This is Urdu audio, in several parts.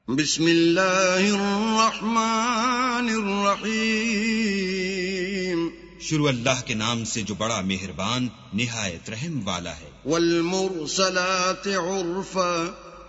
بسم اللہ الرحمن الرحیم، شروع اللہ کے نام سے جو بڑا مہربان نہایت رحم والا ہے۔ والمرسلات عرفا،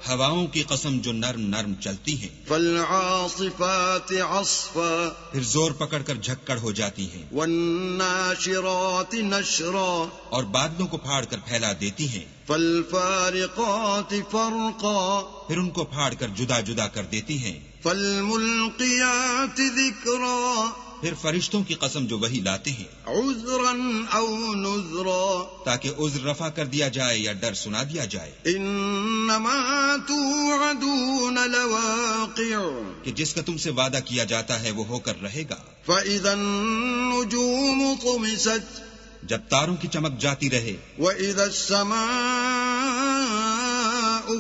ہواؤں کی قسم جو نرم نرم چلتی ہیں۔ فالعاصفات عصفا، پھر زور پکڑ کر جھکڑ ہو جاتی ہیں۔ والناشرات نشرا، اور بادلوں کو پھاڑ کر پھیلا دیتی ہیں۔ فالفارقات فرقا، پھر ان کو پھاڑ کر جدا جدا کر دیتی ہیں۔ فالملقیات ذکرا، پھر فرشتوں کی قسم جو وحی لاتے ہیں، عذرا او نذرا، تاکہ عذر رفع کر دیا جائے یا ڈر سنا دیا جائے۔ انما توعدون لواقع، کہ جس کا تم سے وعدہ کیا جاتا ہے وہ ہو کر رہے گا۔ فاذا النجوم طمست، جب تاروں کی چمک جاتی رہے۔ واذا السماء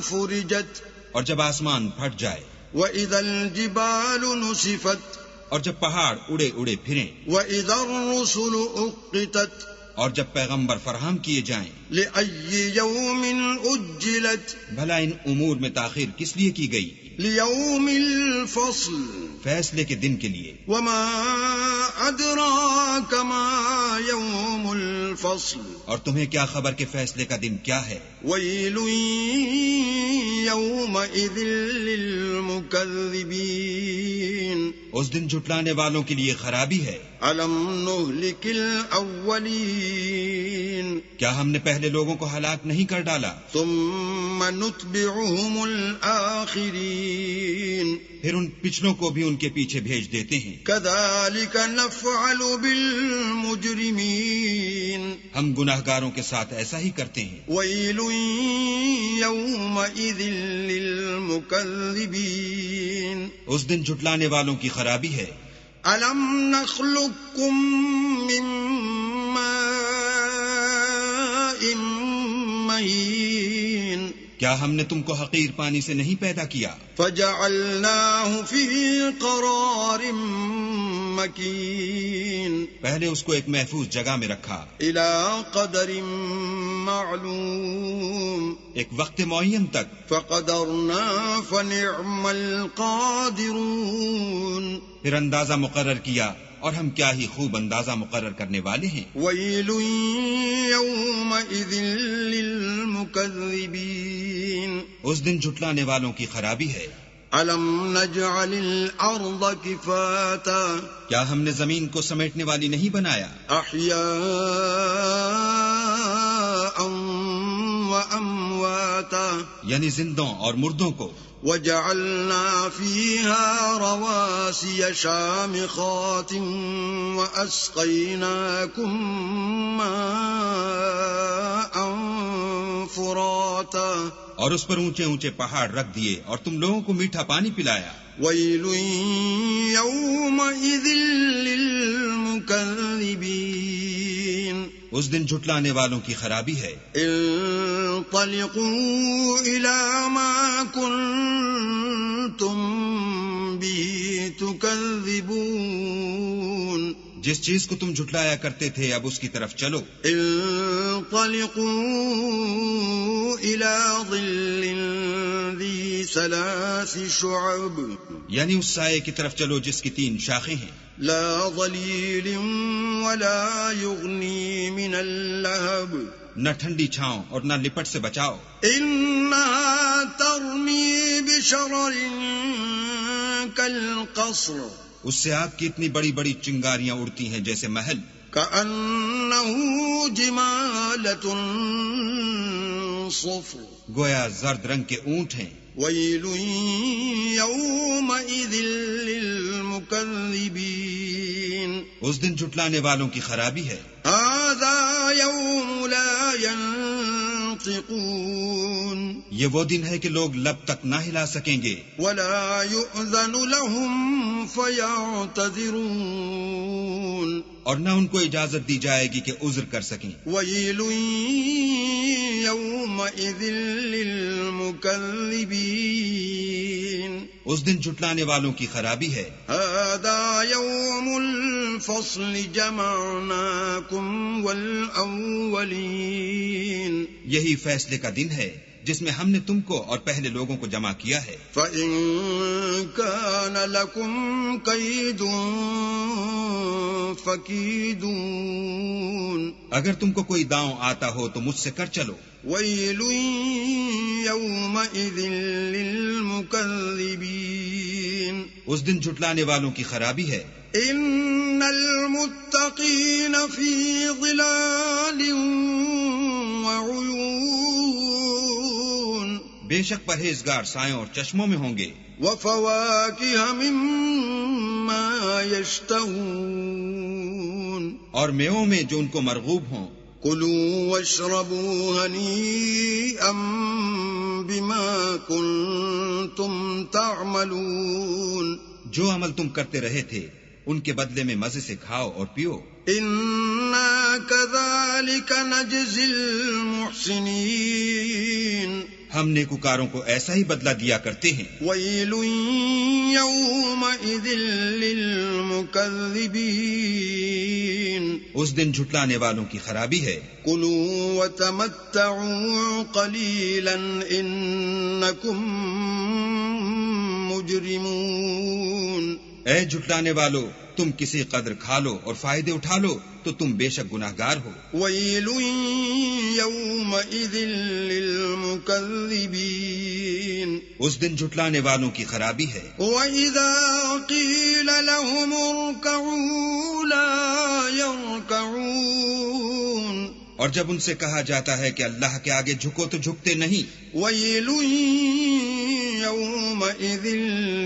فرجت، اور جب آسمان پھٹ جائے۔ واذا الجبال نسفت، اور جب پہاڑ اڑے اڑے پھریں۔ واذا الرسل اقتت، اور جب پیغمبر فراہم کیے جائیں۔ لأي يوم اجلت، بھلا ان امور میں تاخیر کس لیے کی گئی؟ لیوم الفصل، فیصلے کے دن کے لیے۔ وما ادراک ما یوم الفصل، اور تمہیں کیا خبر کہ فیصلے کا دن کیا ہے؟ ویل یومئذ للمکذبین، اس دن جھٹلانے والوں کے لیے خرابی ہے۔ الم نہلک الاولین، کیا ہم نے پہلے لوگوں کو ہلاک نہیں کر ڈالا؟ ثم نتبعهم الآخرین، پھر ان پچھلوں کو بھی ان کے پیچھے بھیج دیتے ہیں۔ کذالک نفعل بالمجرمین، ہم گناہگاروں کے ساتھ ایسا ہی کرتے ہیں۔ ویل یومئذ للمکذبین، اس دن جھٹلانے والوں کی خرابی ہے۔ الم نخلقکم من ماء مہین، کیا ہم نے تم کو حقیر پانی سے نہیں پیدا کیا؟ فجعلناہ فی قرار مکین، پہلے اس کو ایک محفوظ جگہ میں رکھا، الی قدر معلوم، ایک وقت معین تک۔ فقدرنا فنعم القادرون، پھر اندازہ مقرر کیا اور ہم کیا ہی خوب اندازہ مقرر کرنے والے ہیں۔ ویل یومئذ للمکذبین، اس دن جھٹلانے والوں کی خرابی ہے۔ الم نجعل الارض کفاتا، کیا ہم نے زمین کو سمیٹنے والی نہیں بنایا؟ احیاء وامواتا، یعنی زندوں اور مردوں کو۔ وجعلنا فيها رواسي شامخات وأسقيناكم ماء فراتا، اور اس پر اونچے اونچے پہاڑ رکھ دیے اور تم لوگوں کو میٹھا پانی پلایا۔ ويل يومئذ للمكذبين، اس دن جھٹلانے والوں کی خرابی ہے۔ انطلقوا إلى ما كنتم به تكذبون، جس چیز کو تم جھٹلایا کرتے تھے اب اس کی طرف چلو۔ انطلقوا إلى ظل ذي 3 شعب، یعنی اس سائے کی طرف چلو جس کی 3 شاخیں ہیں۔ لا ظليل ولا يغني من اللهب، نہ ٹھنڈی چھاؤں اور نہ لپٹ سے بچاؤ۔ انها ترمي بشرر كالقصر، اس سے آگ کی اتنی بڑی بڑی چنگاریاں اڑتی ہیں جیسے محل۔ كأنه جمالة صفر، گویا زرد رنگ کے اونٹ ہیں۔ ويل يومئذ للمكذبين، اس دن جھٹلانے والوں کی خرابی ہے۔ هذا يوم لا ينطقون، یہ وہ دن ہے کہ لوگ لب تک نہ ہلا سکیں گے۔ ولا يؤذن لهم فيعتذرون، اور نہ ان کو اجازت دی جائے گی کہ عذر کر سکیں۔ ويل يومئذ للمكذبين، اس دن جھٹلانے والوں کی خرابی ہے۔ هذا يوم الفصل جمعناكم والأولين، یہی فیصلے کا دن ہے، جس میں ہم نے تم کو اور پہلے لوگوں کو جمع کیا ہے. فَإِن كَانَ لَكُمْ كَيْدٌ فَكِيدُونِ اگر تم کو کوئی داؤں آتا ہو تو مجھ سے کر چلو. وَيْلٌ يَوْمَئِذٍ لِّلْمُكَذِّبِينَ اس دن جھٹلانے والوں کی خرابی ہے. إِنَّ الْمُتَّقِينَ فِي ظِلَالٍ وَعُيُونٍ بے شک پرہیزگار سایوں اور چشموں میں ہوں گے. وَفَوَاكِهَ مِمَّا يَشْتَهُونَ اور میووں میں جو ان کو مرغوب ہوں. كُلُوا وَاشْرَبُوا هَنِيئًا بِمَا كُنتُمْ تَعْمَلُونَ جو عمل تم کرتے رہے تھے ان کے بدلے میں مزے سے کھاؤ اور پیو. إِنَّا كَذَلِكَ نَجْزِي الْمُحْسِنِينَ ہم نیکوکاروں کو ایسا ہی بدلہ دیا کرتے ہیں. وَيْلٌ يَوْمَئِذٍ لِّلْمُكَذِّبِينَ اس دن جھٹلانے والوں کی خرابی ہے. كُلُوا وَتَمَتَّعُوا قَلِيلًا إِنَّكُمْ مُجْرِمُونَ اے جھٹلانے والو تم کسی قدر کھا لو اور فائدے اٹھا لو تو تم بے شک گناہگار ہو. وَيْلٌ يَوْمَئِذٍ لِّلْمُكَذِّبِينَ اس دن جھٹلانے والوں کی خرابی ہے. وَإِذَا قِيلَ لَهُمُ ارْكَعُوا لَا يَرْكَعُونَ اور جب ان سے کہا جاتا ہے کہ اللہ کے آگے جھکو تو جھکتے نہیں. وَيْلٌ يَوْمَئِذٍ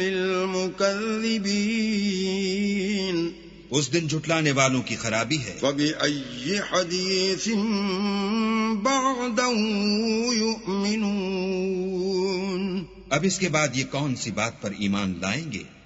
لِّلْمُكَذِّبِينَ اس دن جھٹلانے والوں کی خرابی ہے. فَبِأَيِّ حَدِيثٍ بَعْدَهُ يُؤْمِنُونَ اب اس کے بعد یہ کون سی بات پر ایمان لائیں گے؟